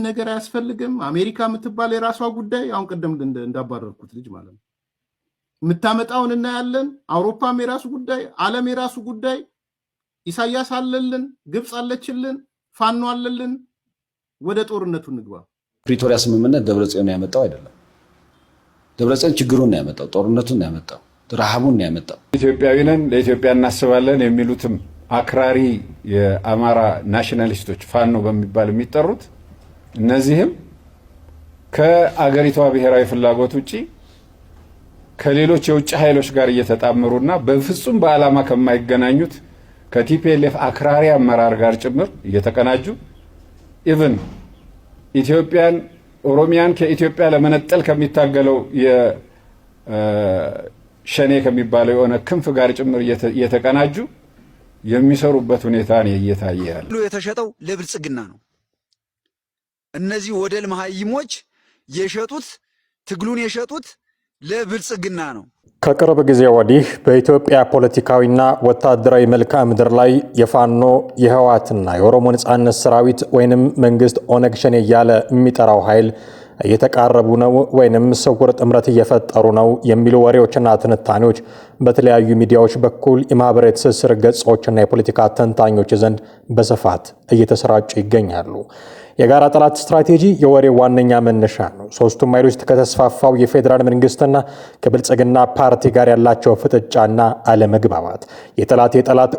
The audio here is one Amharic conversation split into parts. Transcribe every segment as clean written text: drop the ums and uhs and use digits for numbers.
ነገር አያስፈልግም። አሜሪካ የምትባል የራሷ ጉዳይ አሁን ቀደም እንዳባረርኩት ልጅ ማለት ነው የምታመጣውን እናያለን። አውሮፓም የራሱ ጉዳይ፣ ዓለም የራሱ ጉዳይ። ኢሳያስ አለልን፣ ግብፅ አለችልን፣ ፋኖ አለልን። ወደ ጦርነቱ እንግባ። ፕሪቶሪያ ስምምነት ደብረጽዮን ያመጣው አይደለም። ደብረጽዮን ችግሩን ነው ያመጣው፣ ጦርነቱን ነው ያመጣው፣ ረሃቡን ነው ያመጣው። ኢትዮጵያዊ ነን ለኢትዮጵያ እናስባለን የሚሉትም አክራሪ የአማራ ናሽናሊስቶች ፋኖ በሚባል የሚጠሩት እነዚህም ከአገሪቷ ብሔራዊ ፍላጎት ውጪ ከሌሎች የውጭ ኃይሎች ጋር እየተጣመሩና በፍጹም በዓላማ ከማይገናኙት ከቲፒኤልኤፍ አክራሪ አመራር ጋር ጭምር እየተቀናጁ ኢቭን ኢትዮጵያን ኦሮሚያን ከኢትዮጵያ ለመነጠል ከሚታገለው የሸኔ ከሚባለው የሆነ ክንፍ ጋር ጭምር እየተቀናጁ የሚሰሩበት ሁኔታ ነው እየታየ ያለው። የተሸጠው ለብልጽግና ነው። እነዚህ ወደል መሃይሞች የሸጡት ትግሉን የሸጡት ለብልጽግና ነው። ከቅርብ ጊዜ ወዲህ በኢትዮጵያ ፖለቲካዊና ወታደራዊ መልክዓ ምድር ላይ የፋኖ የህወሓትና የኦሮሞ ነጻነት ሰራዊት ወይንም መንግስት ኦነግ ሸኔ እያለ የሚጠራው ኃይል እየተቃረቡ ነው ወይንም ስውር ጥምረት እየፈጠሩ ነው የሚሉ ወሬዎችና ትንታኔዎች በተለያዩ ሚዲያዎች በኩል የማህበራዊ ትስስር ገጾችና የፖለቲካ ተንታኞች ዘንድ በስፋት እየተሰራጩ ይገኛሉ። የጋራ ጠላት ስትራቴጂ የወሬው ዋነኛ መነሻ ነው። ሶስቱም ኃይሎች ከተስፋፋው የፌዴራል መንግስትና ከብልጽግና ፓርቲ ጋር ያላቸው ፍጥጫና አለመግባባት የጠላት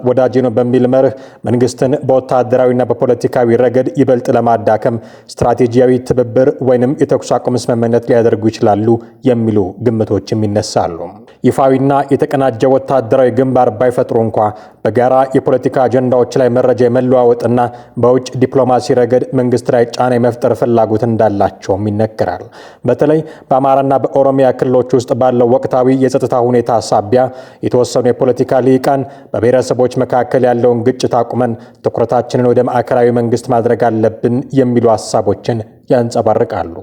ወዳጅ ነው በሚል መርህ መንግስትን በወታደራዊና በፖለቲካዊ ረገድ ይበልጥ ለማዳከም ስትራቴጂያዊ ትብብር ወይንም የተኩስ አቁም ስምምነት ሊያደርጉ ይችላሉ የሚሉ ግምቶችም ይነሳሉ። ይፋዊና የተቀናጀ ወታደራዊ ግንባር ባይፈጥሩ እንኳ በጋራ የፖለቲካ አጀንዳዎች ላይ መረጃ የመለዋወጥና በውጭ ዲፕሎማሲ ረገድ መንግስት ላይ ጫና የመፍጠር ፍላጎት እንዳላቸውም ይነገራል። በተለይ በአማራና በኦሮሚያ ክልሎች ውስጥ ባለው ወቅታዊ የጸጥታ ሁኔታ ሳቢያ የተወሰኑ የፖለቲካ ልሂቃን በብሔረሰቦች መካከል ያለውን ግጭት አቁመን ትኩረታችንን ወደ ማዕከላዊ መንግስት ማድረግ አለብን የሚሉ ሐሳቦችን ያንጸባርቃሉ።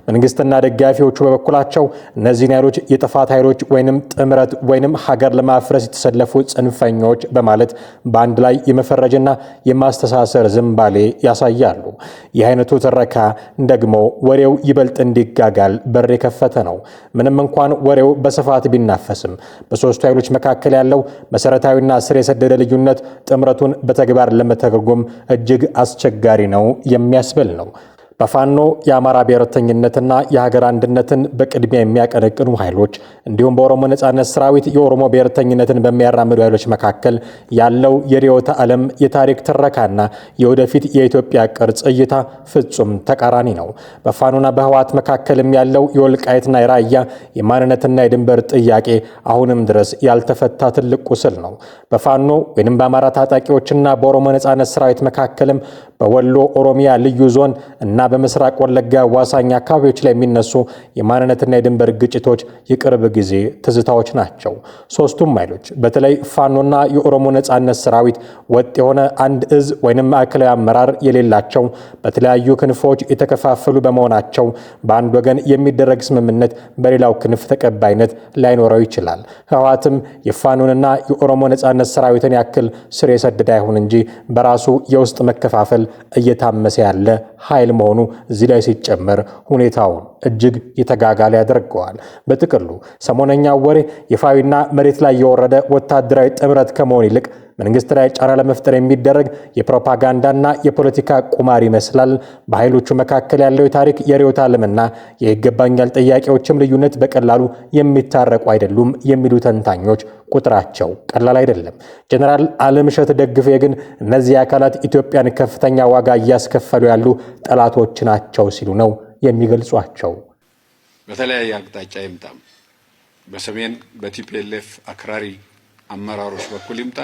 መንግስትና ደጋፊዎቹ በበኩላቸው እነዚህን ኃይሎች የጥፋት ኃይሎች ወይንም ጥምረት ወይንም ሀገር ለማፍረስ የተሰለፉ ጽንፈኞች በማለት በአንድ ላይ የመፈረጅና የማስተሳሰር ዝንባሌ ያሳያሉ። ይህ አይነቱ ትረካ ደግሞ ወሬው ይበልጥ እንዲጋጋል በር የከፈተ ነው። ምንም እንኳን ወሬው በስፋት ቢናፈስም በሶስቱ ኃይሎች መካከል ያለው መሰረታዊና ስር የሰደደ ልዩነት ጥምረቱን በተግባር ለመተርጎም እጅግ አስቸጋሪ ነው የሚያስብል ነው። በፋኖ የአማራ ብሔርተኝነትና የሀገር አንድነትን በቅድሚያ የሚያቀነቅኑ ኃይሎች እንዲሁም በኦሮሞ ነጻነት ሰራዊት የኦሮሞ ብሔርተኝነትን በሚያራምዱ ኃይሎች መካከል ያለው የርዕዮተ ዓለም የታሪክ ትረካና የወደፊት የኢትዮጵያ ቅርጽ እይታ ፍጹም ተቃራኒ ነው። በፋኖና በህወሓት መካከልም ያለው የወልቃይትና የራያ የማንነትና የድንበር ጥያቄ አሁንም ድረስ ያልተፈታ ትልቅ ቁስል ነው። በፋኖ ወይንም በአማራ ታጣቂዎችና በኦሮሞ ነጻነት ሰራዊት መካከልም በወሎ ኦሮሚያ ልዩ ዞን እና በምስራቅ ወለጋ ዋሳኝ አካባቢዎች ላይ የሚነሱ የማንነትና የድንበር ግጭቶች የቅርብ ጊዜ ትዝታዎች ናቸው። ሶስቱም ኃይሎች በተለይ ፋኖና የኦሮሞ ነጻነት ሰራዊት ወጥ የሆነ አንድ እዝ ወይንም ማዕከላዊ አመራር የሌላቸው በተለያዩ ክንፎች የተከፋፈሉ በመሆናቸው በአንድ ወገን የሚደረግ ስምምነት በሌላው ክንፍ ተቀባይነት ላይኖረው ይችላል። ህወሓትም የፋኖንና የኦሮሞ ነጻነት ሰራዊትን ያክል ስር የሰደደ አይሁን እንጂ በራሱ የውስጥ መከፋፈል እየታመሰ ያለ ኃይል መሆኑ እዚህ ላይ ሲጨመር ሁኔታውን እጅግ የተጋጋለ ያደርገዋል። በጥቅሉ ሰሞነኛው ወሬ ይፋዊና መሬት ላይ የወረደ ወታደራዊ ጥምረት ከመሆን ይልቅ መንግስት ላይ ጫና ለመፍጠር የሚደረግ የፕሮፓጋንዳና የፖለቲካ ቁማር ይመስላል። በኃይሎቹ መካከል ያለው የታሪክ የርዕዮተ ዓለምና የይገባኛል ጥያቄዎችም ልዩነት በቀላሉ የሚታረቁ አይደሉም የሚሉ ተንታኞች ቁጥራቸው ቀላል አይደለም። ጀነራል አለምሸት ደግፌ ግን እነዚህ አካላት ኢትዮጵያን ከፍተኛ ዋጋ እያስከፈሉ ያሉ ጠላቶች ናቸው ሲሉ ነው የሚገልጿቸው። በተለያየ አቅጣጫ ይምጣም፣ በሰሜን በቲፒኤልኤፍ አክራሪ አመራሮች በኩል ይምጣ፣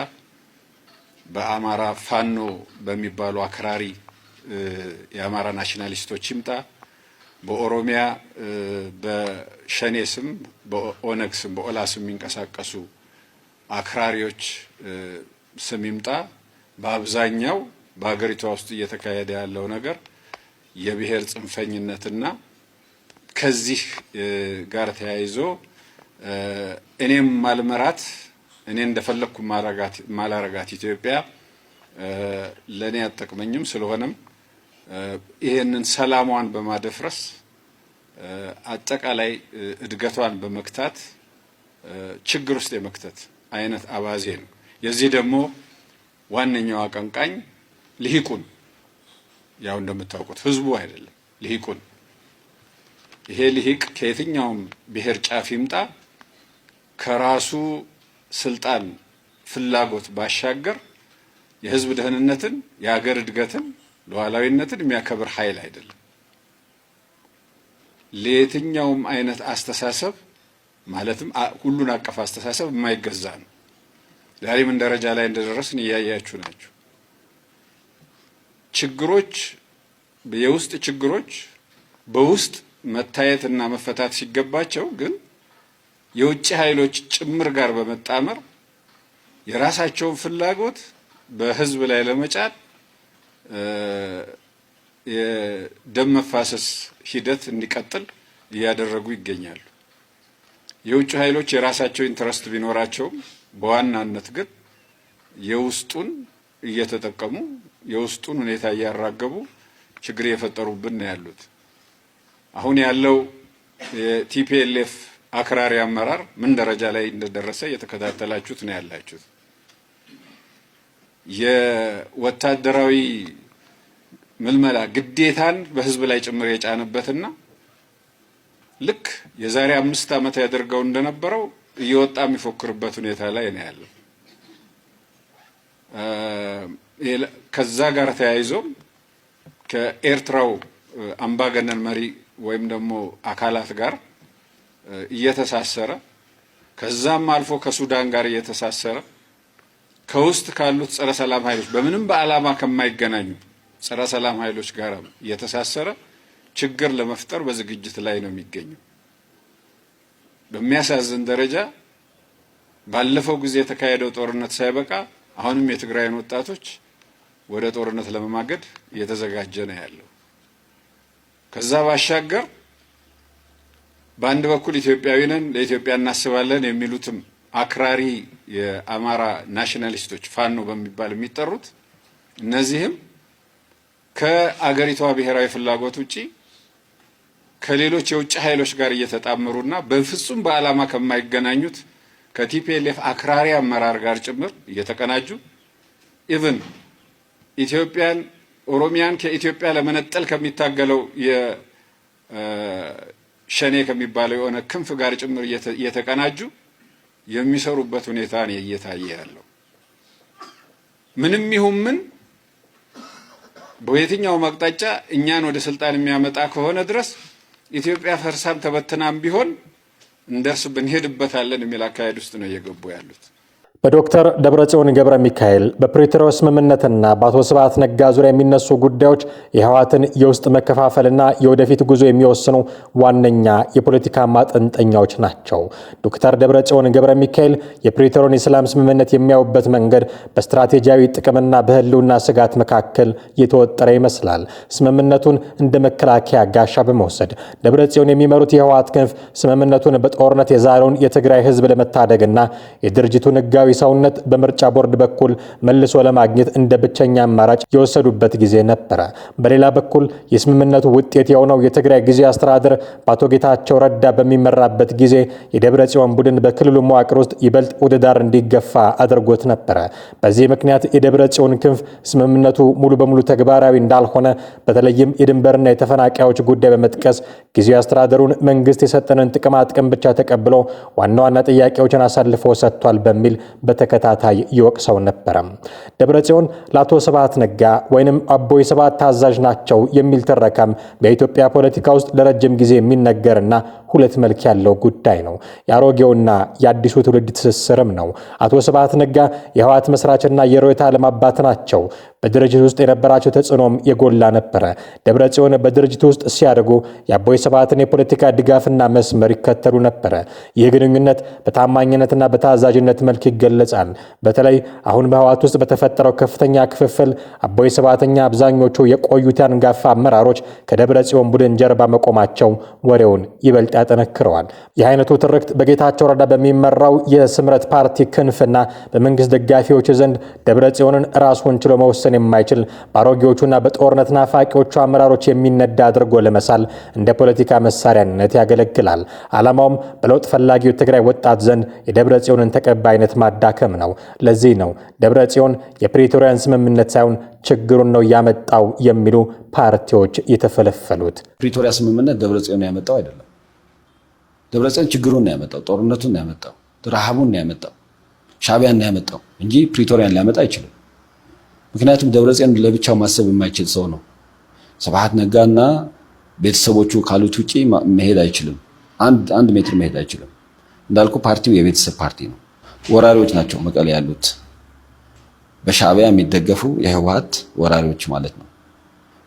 በአማራ ፋኖ በሚባሉ አክራሪ የአማራ ናሽናሊስቶች ይምጣ፣ በኦሮሚያ በሸኔ ስም በኦነግ ስም በኦላ ስም የሚንቀሳቀሱ አክራሪዎች ስም ይምጣ፣ በአብዛኛው በሀገሪቷ ውስጥ እየተካሄደ ያለው ነገር የብሔር ጽንፈኝነትና ከዚህ ጋር ተያይዞ እኔም ማልመራት እኔ እንደፈለኩ ማላረጋት ኢትዮጵያ ለኔ አጠቅመኝም ስለሆነም ይሄንን ሰላሟን በማደፍረስ አጠቃላይ እድገቷን በመክታት ችግር ውስጥ የመክተት አይነት አባዜ ነው። የዚህ ደግሞ ዋነኛው አቀንቃኝ ልሂቁን፣ ያው እንደምታውቁት ህዝቡ አይደለም ልሂቁን። ይሄ ልሂቅ ከየትኛውም ብሔር ጫፍ ይምጣ ከራሱ ስልጣን ፍላጎት ባሻገር የህዝብ ደህንነትን፣ የሀገር እድገትን፣ ሉዓላዊነትን የሚያከብር ኃይል አይደለም። ለየትኛውም አይነት አስተሳሰብ ማለትም ሁሉን አቀፍ አስተሳሰብ የማይገዛ ነው። ዛሬ ምን ደረጃ ላይ እንደደረስን እያያችሁ ናችሁ። ችግሮች፣ የውስጥ ችግሮች በውስጥ መታየትና መፈታት ሲገባቸው ግን የውጭ ኃይሎች ጭምር ጋር በመጣመር የራሳቸውን ፍላጎት በህዝብ ላይ ለመጫን የደም መፋሰስ ሂደት እንዲቀጥል እያደረጉ ይገኛሉ። የውጭ ኃይሎች የራሳቸው ኢንተረስት ቢኖራቸውም በዋናነት ግን የውስጡን እየተጠቀሙ የውስጡን ሁኔታ እያራገቡ ችግር እየፈጠሩብን ነው ያሉት። አሁን ያለው የቲፒኤልኤፍ አክራሪ አመራር ምን ደረጃ ላይ እንደደረሰ እየተከታተላችሁት ነው ያላችሁት። የወታደራዊ ምልመላ ግዴታን በህዝብ ላይ ጭምር የጫነበትና ልክ የዛሬ 5 ዓመት ያደርገው እንደነበረው እየወጣ የሚፎክርበት ሁኔታ ላይ ነው ያለው። ከዛ ጋር ተያይዞ ከኤርትራው አምባገነን መሪ ወይም ደግሞ አካላት ጋር እየተሳሰረ ከዛም አልፎ ከሱዳን ጋር እየተሳሰረ ከውስጥ ካሉት ጸረ ሰላም ኃይሎች በምንም በዓላማ ከማይገናኙ ጸረ ሰላም ኃይሎች ጋር እየተሳሰረ ችግር ለመፍጠር በዝግጅት ላይ ነው የሚገኘው። በሚያሳዝን ደረጃ ባለፈው ጊዜ የተካሄደው ጦርነት ሳይበቃ አሁንም የትግራይን ወጣቶች ወደ ጦርነት ለመማገድ እየተዘጋጀ ነው ያለው። ከዛ ባሻገር በአንድ በኩል ኢትዮጵያዊ ነን ለኢትዮጵያ እናስባለን የሚሉትም አክራሪ የአማራ ናሽናሊስቶች ፋኖ በሚባል የሚጠሩት እነዚህም ከአገሪቷ ብሔራዊ ፍላጎት ውጪ ከሌሎች የውጭ ኃይሎች ጋር እየተጣመሩና በፍጹም በዓላማ ከማይገናኙት ከቲፒኤልኤፍ አክራሪ አመራር ጋር ጭምር እየተቀናጁ ኢቭን ኢትዮጵያን ኦሮሚያን ከኢትዮጵያ ለመነጠል ከሚታገለው የሸኔ ከሚባለው የሆነ ክንፍ ጋር ጭምር እየተቀናጁ የሚሰሩበት ሁኔታ ነው እየታየ ያለው። ምንም ይሁን ምን በየትኛው አቅጣጫ እኛን ወደ ስልጣን የሚያመጣ ከሆነ ድረስ ኢትዮጵያ ፈርሳም ተበትናም ቢሆን እንደርስ ብንሄድበታለን የሚል አካሄድ ውስጥ ነው እየገቡ ያሉት። በዶክተር ደብረጽዮን ገብረ ሚካኤል በፕሪቶሪያው ስምምነትና በአቶ ስብሐት ነጋ ዙሪያ የሚነሱ ጉዳዮች የህወሓትን የውስጥ መከፋፈልና የወደፊት ጉዞ የሚወስኑ ዋነኛ የፖለቲካ ማጠንጠኛዎች ናቸው። ዶክተር ደብረጽዮን ገብረ ሚካኤል የፕሪቶሪያውን የሰላም ስምምነት የሚያዩበት መንገድ በስትራቴጂያዊ ጥቅምና በህልውና ስጋት መካከል የተወጠረ ይመስላል። ስምምነቱን እንደ መከላከያ ጋሻ በመውሰድ ደብረጽዮን የሚመሩት የህወሓት ክንፍ ስምምነቱን በጦርነት የዛለውን የትግራይ ህዝብ ለመታደግና የድርጅቱን ህጋዊ ሰውነት በምርጫ ቦርድ በኩል መልሶ ለማግኘት እንደ ብቸኛ አማራጭ የወሰዱበት ጊዜ ነበር። በሌላ በኩል የስምምነቱ ውጤት የሆነው የትግራይ ጊዜያዊ አስተዳደር በአቶ ጌታቸው ረዳ በሚመራበት ጊዜ የደብረጽዮን ቡድን በክልሉ መዋቅር ውስጥ ይበልጥ ወደ ዳር እንዲገፋ አድርጎት ነበር። በዚህ ምክንያት የደብረጽዮን ክንፍ ስምምነቱ ሙሉ በሙሉ ተግባራዊ እንዳልሆነ በተለይም የድንበርና የተፈናቃዮች ጉዳይ በመጥቀስ ጊዜያዊ አስተዳደሩን መንግስት የሰጠንን ጥቅማ ጥቅም ብቻ ተቀብሎ ዋና ዋና ጥያቄዎችን አሳልፎ ሰጥቷል በሚል በተከታታይ ይወቅሰው ነበር። ደብረጽዮን ለአቶ ስብሐት ነጋ ወይንም አቦይ ስብሐት ታዛዥ ናቸው የሚል ትረካም በኢትዮጵያ ፖለቲካ ውስጥ ለረጅም ጊዜ የሚነገርና ሁለት መልክ ያለው ጉዳይ ነው። የአሮጌውና የአዲሱ ትውልድ ትስስርም ነው። አቶ ስብሐት ነጋ የህወሓት መስራችና የርዕዮተ ዓለም አባት ናቸው። በድርጅት ውስጥ የነበራቸው ተጽዕኖም የጎላ ነበር። ደብረጽዮን በድርጅት ውስጥ ሲያደርጉ የአቦይ ስብሐትን የፖለቲካ ድጋፍና መስመር ይከተሉ ነበር። ይህ ግንኙነት በታማኝነትና በታዛዥነት መልክ ይገለጻል። በተለይ አሁን በህወሓት ውስጥ በተፈጠረው ከፍተኛ ክፍፍል አቦይ ስብሐተኛ አብዛኞቹ የቆዩት አንጋፋ አመራሮች ከደብረጽዮን ቡድን ጀርባ መቆማቸው ወሬውን ይበልጥ ያጠነክረዋል። ይህ አይነቱ ትርክት በጌታቸው ረዳ በሚመራው የስምረት ፓርቲ ክንፍና በመንግስት ደጋፊዎች ዘንድ ደብረጽዮንን ራሱን ችሎ መወሰን መወሰን የማይችል ባሮጌዎቹና በጦርነት ናፋቂዎቹ አመራሮች የሚነዳ አድርጎ ለመሳል እንደ ፖለቲካ መሳሪያነት ያገለግላል። ዓላማውም በለውጥ ፈላጊው ትግራይ ወጣት ዘንድ የደብረጽዮንን ተቀባይነት ማዳከም ነው። ለዚህ ነው ደብረጽዮን የፕሪቶሪያን ስምምነት ሳይሆን ችግሩን ነው ያመጣው የሚሉ ፓርቲዎች የተፈለፈሉት። ፕሪቶሪያ ስምምነት ደብረጽዮን ያመጣው አይደለም። ደብረጽዮን ችግሩን ነው ያመጣው፣ ጦርነቱን ነው ያመጣው፣ ረሃቡን ነው ያመጣው፣ ሻዕቢያን ነው ያመጣው እንጂ ፕሪቶሪያን ሊያመጣ አይችልም። ምክንያቱም ደብረጽዮን ለብቻው ማሰብ የማይችል ሰው ነው። ስብሐት ነጋና ቤተሰቦቹ ካሉት ውጪ መሄድ አይችልም። አንድ ሜትር መሄድ አይችልም። እንዳልኩ ፓርቲው የቤተሰብ ፓርቲ ነው። ወራሪዎች ናቸው መቀሌ ያሉት፣ በሻዕቢያ የሚደገፉ የህወሓት ወራሪዎች ማለት ነው።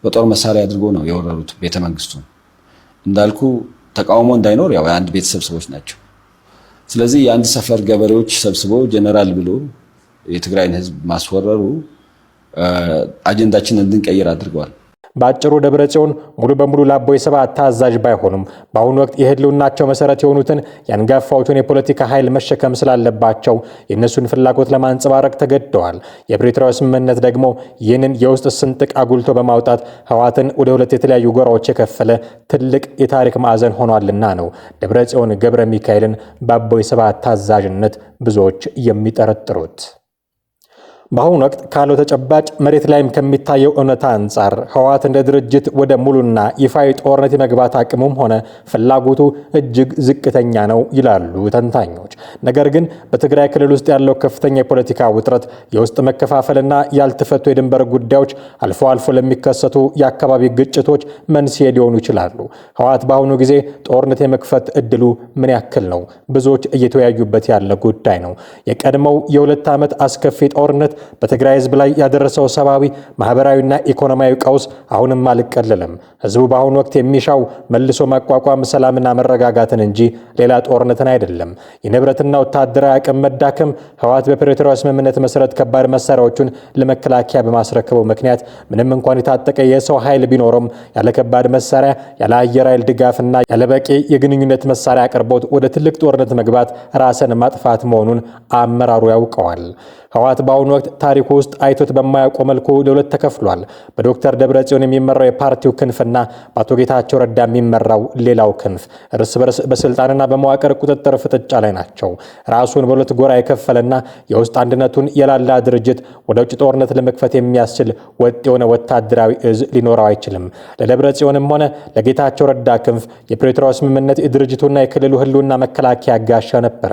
በጦር መሳሪያ አድርጎ ነው የወረሩት ቤተመንግስቱን። እንዳልኩ ተቃውሞ እንዳይኖር ያው የአንድ ቤተሰብ ሰዎች ናቸው። ስለዚህ የአንድ ሰፈር ገበሬዎች ሰብስቦ ጀነራል ብሎ የትግራይን ህዝብ ማስወረሩ አጀንዳችን እንድንቀይር አድርገዋል። በአጭሩ ደብረጽዮን ሙሉ በሙሉ ለአቦይ ስብሃት ታዛዥ ባይሆኑም በአሁኑ ወቅት የህልውናቸው መሰረት የሆኑትን የአንጋፋዎቹን የፖለቲካ ኃይል መሸከም ስላለባቸው የእነሱን ፍላጎት ለማንጸባረቅ ተገደዋል። የፕሪቶሪያው ስምምነት ደግሞ ይህንን የውስጥ ስንጥቅ አጉልቶ በማውጣት ህወሓትን ወደ ሁለት የተለያዩ ጎራዎች የከፈለ ትልቅ የታሪክ ማዕዘን ሆኗልና ነው ደብረጽዮን ገብረ ሚካኤልን በአቦይ ስብሃት ታዛዥነት ብዙዎች የሚጠረጥሩት። በአሁኑ ወቅት ካለው ተጨባጭ መሬት ላይም ከሚታየው እውነታ አንጻር ህወሓት እንደ ድርጅት ወደ ሙሉና ይፋዊ ጦርነት የመግባት አቅሙም ሆነ ፍላጎቱ እጅግ ዝቅተኛ ነው ይላሉ ተንታኞች። ነገር ግን በትግራይ ክልል ውስጥ ያለው ከፍተኛ የፖለቲካ ውጥረት፣ የውስጥ መከፋፈልና ያልተፈቱ የድንበር ጉዳዮች አልፎ አልፎ ለሚከሰቱ የአካባቢ ግጭቶች መንስኤ ሊሆኑ ይችላሉ። ህወሓት በአሁኑ ጊዜ ጦርነት የመክፈት እድሉ ምን ያክል ነው? ብዙዎች እየተወያዩበት ያለ ጉዳይ ነው። የቀድሞው የ2 ዓመት አስከፊ ጦርነት በትግራይ ህዝብ ላይ ያደረሰው ሰብአዊ፣ ማህበራዊና ኢኮኖሚያዊ ቀውስ አሁንም አልቀለለም። ህዝቡ በአሁኑ ወቅት የሚሻው መልሶ ማቋቋም፣ ሰላምና መረጋጋትን እንጂ ሌላ ጦርነትን አይደለም። የንብረትና ወታደራዊ አቅም መዳከም ህወሓት በፕሪቶሪያው ስምምነት መሰረት ከባድ መሳሪያዎቹን ለመከላከያ በማስረከቡ ምክንያት ምንም እንኳን የታጠቀ የሰው ኃይል ቢኖርም ያለ ከባድ መሳሪያ፣ ያለ አየር ኃይል ድጋፍና ያለ በቂ የግንኙነት መሳሪያ አቅርቦት ወደ ትልቅ ጦርነት መግባት ራስን ማጥፋት መሆኑን አመራሩ ያውቀዋል። ህወሓት በአሁኑ ወቅት ታሪኩ ውስጥ አይቶት በማያውቀው መልኩ ለሁለት ተከፍሏል። በዶክተር ደብረጽዮን የሚመራው የፓርቲው ክንፍና በአቶ ጌታቸው ረዳ የሚመራው ሌላው ክንፍ እርስ በርስ በስልጣንና በመዋቅር ቁጥጥር ፍጥጫ ላይ ናቸው። ራሱን በሁለት ጎራ የከፈለና የውስጥ አንድነቱን የላላ ድርጅት ወደ ውጭ ጦርነት ለመክፈት የሚያስችል ወጥ የሆነ ወታደራዊ እዝ ሊኖረው አይችልም። ለደብረጽዮንም ሆነ ለጌታቸው ረዳ ክንፍ የፕሪቶሪያው ስምምነት የድርጅቱና የክልሉ ህልውና መከላከያ ጋሻ ነበረ።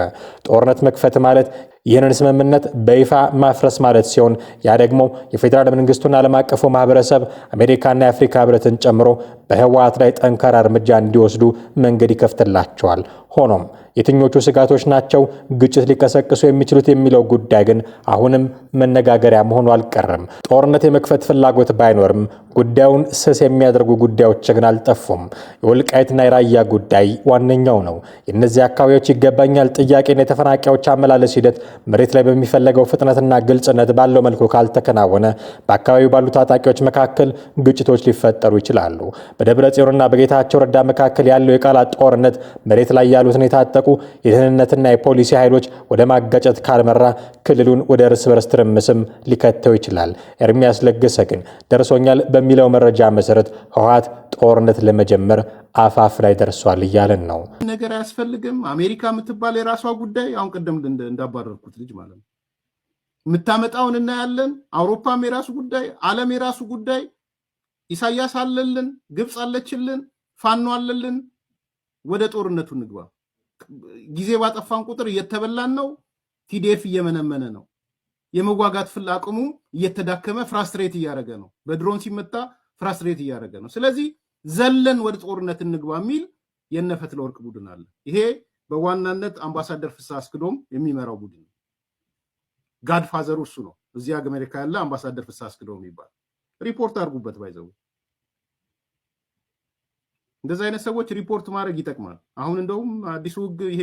ጦርነት መክፈት ማለት ይህንን ስምምነት በይፋ ማፍረስ ማለት ሲሆን ያ ደግሞ የፌዴራል መንግስቱና ዓለም አቀፉ ማህበረሰብ አሜሪካና የአፍሪካ ህብረትን ጨምሮ በህወሓት ላይ ጠንካራ እርምጃ እንዲወስዱ መንገድ ይከፍትላቸዋል። ሆኖም የትኞቹ ስጋቶች ናቸው ግጭት ሊቀሰቅሱ የሚችሉት የሚለው ጉዳይ ግን አሁንም መነጋገሪያ መሆኑ አልቀረም። ጦርነት የመክፈት ፍላጎት ባይኖርም ጉዳዩን ስስ የሚያደርጉ ጉዳዮች ግን አልጠፉም። የወልቃይትና የራያ ጉዳይ ዋነኛው ነው። የእነዚህ አካባቢዎች ይገባኛል ጥያቄና የተፈናቃዮች አመላለስ ሂደት መሬት ላይ በሚፈለገው ፍጥነትና ግልጽነት ባለው መልኩ ካልተከናወነ በአካባቢው ባሉ ታጣቂዎች መካከል ግጭቶች ሊፈጠሩ ይችላሉ። በደብረጽዮንና በጌታቸው ረዳ መካከል ያለው የቃላት ጦርነት መሬት ላይ ያሉትን የታጠቁ የደህንነትና የፖሊሲ ኃይሎች ወደ ማጋጨት ካልመራ ክልሉን ወደ እርስ በርስ ትርምስም ሊከተው ይችላል። ኤርሚያስ ለገሰ ግን ደርሶኛል በሚለው መረጃ መሰረት ህወሓት ጦርነት ለመጀመር አፋፍ ላይ ደርሷል እያለን ነው። ነገር አያስፈልግም። አሜሪካ የምትባል የራሷ ጉዳይ፣ አሁን ቀደም እንዳባረርኩት ልጅ ማለት ነው፣ የምታመጣውን እናያለን። አውሮፓም የራሱ ጉዳይ፣ ዓለም የራሱ ጉዳይ። ኢሳያስ አለልን፣ ግብፅ አለችልን፣ ፋኖ አለልን። ወደ ጦርነቱ እንግባ። ጊዜ ባጠፋን ቁጥር እየተበላን ነው። ቲዲኤፍ እየመነመነ ነው። የመዋጋት ፍላቅሙ እየተዳከመ ፍራስትሬት እያደረገ ነው። በድሮን ሲመታ ፍራስትሬት እያደረገ ነው። ስለዚህ ዘለን ወደ ጦርነት እንግባ የሚል የነፈትለወርቅ ቡድን አለ። ይሄ በዋናነት አምባሳደር ፍስሐ አስክዶም የሚመራው ቡድን ነው። ጋድፋዘሩ እሱ ነው። እዚህ አሜሪካ ያለ አምባሳደር ፍስሐ አስክዶም የሚባል ሪፖርት አድርጉበት። ባይዘው እንደዚህ አይነት ሰዎች ሪፖርት ማድረግ ይጠቅማል። አሁን እንደውም አዲሱ ህግ ይሄ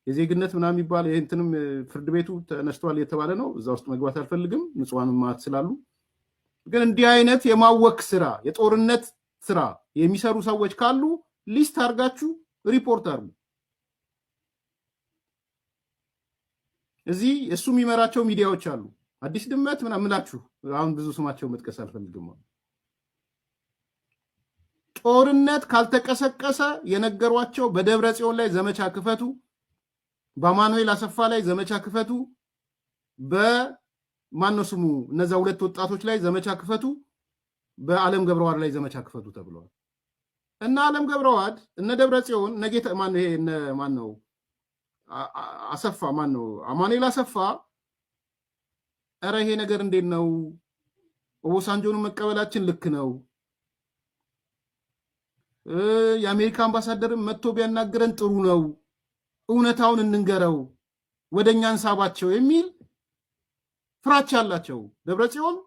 የዜግነት ምናምን የሚባል እንትንም ፍርድ ቤቱ ተነስቷል የተባለ ነው። እዛ ውስጥ መግባት አልፈልግም፣ ንጹሃን ማት ስላሉ። ግን እንዲህ አይነት የማወክ ስራ፣ የጦርነት ስራ የሚሰሩ ሰዎች ካሉ ሊስት አድርጋችሁ ሪፖርት አድርጉ። እዚህ እሱ የሚመራቸው ሚዲያዎች አሉ። አዲስ ድመት ምናምን ምላችሁ አሁን ብዙ ስማቸው መጥቀስ አልፈልግም። ጦርነት ካልተቀሰቀሰ የነገሯቸው በደብረ ጽዮን ላይ ዘመቻ ክፈቱ፣ በአማኑኤል አሰፋ ላይ ዘመቻ ክፈቱ፣ በማነው ስሙ እነዛ ሁለት ወጣቶች ላይ ዘመቻ ክፈቱ፣ በአለም ገብረዋድ ላይ ዘመቻ ክፈቱ ተብለዋል። እና አለም ገብረዋድ እነ ደብረ ጽዮን እነ ጌታ ማነው ይሄ እነ ማነው አሰፋ ማነው አማኑኤል አሰፋ ኧረ ይሄ ነገር እንዴት ነው? ኦቦሳንጆን መቀበላችን ልክ ነው። የአሜሪካ አምባሳደርም መጥቶ ቢያናገረን ጥሩ ነው። እውነታውን እንንገረው፣ ወደኛ እንሳባቸው የሚል ፍራቻ አላቸው ደብረጽዮን።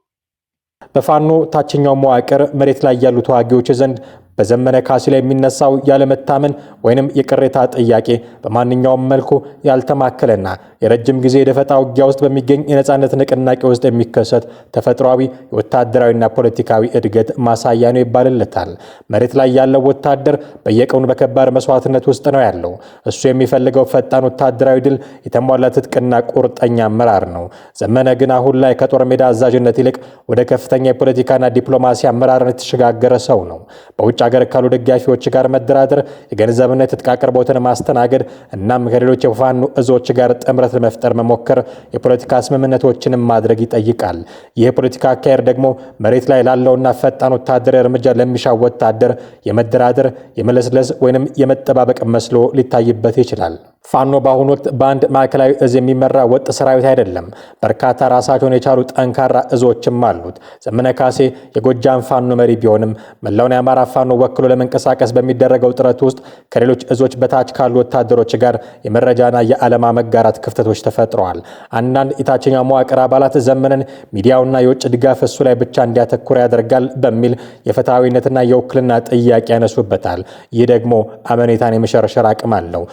በፋኖ ታችኛው መዋቅር መሬት ላይ ያሉ ተዋጊዎች ዘንድ በዘመነ ካሴ ላይ የሚነሳው ያለመታመን ወይንም የቅሬታ ጥያቄ በማንኛውም መልኩ ያልተማከለና የረጅም ጊዜ የደፈጣ ውጊያ ውስጥ በሚገኝ የነጻነት ንቅናቄ ውስጥ የሚከሰት ተፈጥሯዊ የወታደራዊና ፖለቲካዊ እድገት ማሳያ ነው ይባልለታል። መሬት ላይ ያለው ወታደር በየቀኑ በከባድ መስዋዕትነት ውስጥ ነው ያለው። እሱ የሚፈልገው ፈጣን ወታደራዊ ድል፣ የተሟላ ትጥቅና ቁርጠኛ አመራር ነው። ዘመነ ግን አሁን ላይ ከጦር ሜዳ አዛዥነት ይልቅ ወደ ከፍተኛ የፖለቲካና ዲፕሎማሲ አመራርነት የተሸጋገረ ሰው ነው። በውጭ ሀገር ካሉ ደጋፊዎች ጋር መደራደር፣ የገንዘብና የትጥቅ አቅርቦትን ማስተናገድ እናም ከሌሎች የፋኖ እዞች ጋር ጥምረት ለመፍጠር መሞከር የፖለቲካ ስምምነቶችንም ማድረግ ይጠይቃል። ይህ የፖለቲካ አካሄድ ደግሞ መሬት ላይ ላለውና ፈጣን ወታደራዊ እርምጃ ለሚሻው ወታደር የመደራደር የመለስለስ ወይንም የመጠባበቅ መስሎ ሊታይበት ይችላል። ፋኖ በአሁኑ ወቅት በአንድ ማዕከላዊ እዝ የሚመራ ወጥ ሰራዊት አይደለም። በርካታ ራሳቸውን የቻሉ ጠንካራ እዞችም አሉት። ዘመነ ካሴ የጎጃም ፋኖ መሪ ቢሆንም መላውን የአማራ ፋኖ ወክሎ ለመንቀሳቀስ በሚደረገው ጥረት ውስጥ ከሌሎች እዞች በታች ካሉ ወታደሮች ጋር የመረጃና የዓላማ መጋራት ክፍተቶች ተፈጥረዋል። አንዳንድ የታችኛው መዋቅር አባላት ዘመነን ሚዲያውና የውጭ ድጋፍ እሱ ላይ ብቻ እንዲያተኩር ያደርጋል በሚል የፍትሐዊነትና የውክልና ጥያቄ ያነሱበታል። ይህ ደግሞ አመኔታን የመሸርሸር አቅም አለው።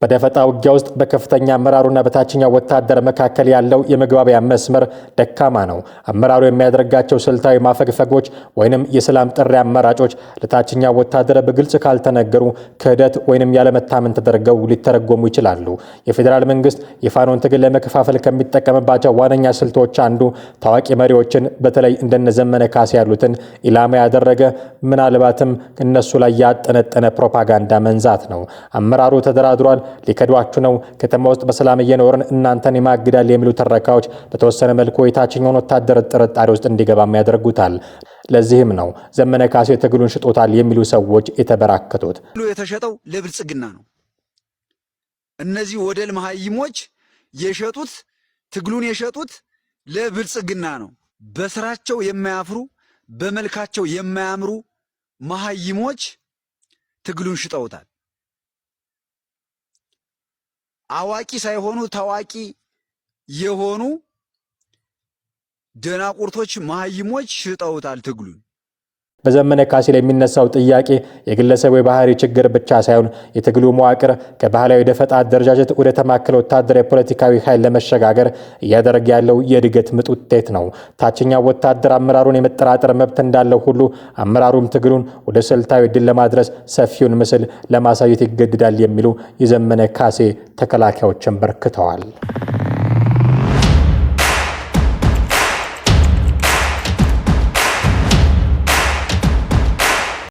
በደፈጣ ውጊያ ውስጥ በከፍተኛ አመራሩና በታችኛው ወታደር መካከል ያለው የመግባቢያ መስመር ደካማ ነው። አመራሩ የሚያደርጋቸው ስልታዊ ማፈግፈጎች ወይንም የሰላም ጥሪ አማራጮች ለታችኛው ወታደር በግልጽ ካልተነገሩ ክህደት ወይንም ያለመታመን ተደርገው ሊተረጎሙ ይችላሉ። የፌዴራል መንግስት የፋኖን ትግል ለመከፋፈል ከሚጠቀምባቸው ዋነኛ ስልቶች አንዱ ታዋቂ መሪዎችን በተለይ እንደነ ዘመነ ካሴ ያሉትን ኢላማ ያደረገ ምናልባትም እነሱ ላይ ያጠነጠነ ፕሮፓጋንዳ መንዛት ነው። አመራሩ ተደራድሯል፣ ሊከዷችሁ ነው፣ ከተማ ውስጥ በሰላም እየኖርን እናንተን ይማግዳል የሚሉ ተረካዎች በተወሰነ መልኩ የታችኛውን ወታደር ጥርጣሬ ውስጥ እንዲገባም ያደርጉታል። ለዚህም ነው ዘመነ ካሴ ትግሉን ሽጦታል የሚሉ ሰዎች የተበራከቱት። የተሸጠው ለብልጽግና ነው። እነዚህ ወደል መሃይሞች የሸጡት ትግሉን የሸጡት ለብልጽግና ነው። በስራቸው የማያፍሩ በመልካቸው የማያምሩ መሃይሞች ትግሉን ሽጠውታል። አዋቂ ሳይሆኑ ታዋቂ የሆኑ ደናቁርቶች መሃይሞች ሽጠውታል ትግሉን። በዘመነ ካሴ ላይ የሚነሳው ጥያቄ የግለሰቡ የባህሪ ችግር ብቻ ሳይሆን የትግሉ መዋቅር ከባህላዊ ደፈጣ አደረጃጀት ወደ ተማከለ ወታደራዊ ፖለቲካዊ ኃይል ለመሸጋገር እያደረገ ያለው የእድገት ምጥ ውጤት ነው። ታችኛው ወታደር አመራሩን የመጠራጠር መብት እንዳለው ሁሉ አመራሩም ትግሉን ወደ ስልታዊ ድል ለማድረስ ሰፊውን ምስል ለማሳየት ይገድዳል የሚሉ የዘመነ ካሴ ተከላካዮችን በርክተዋል።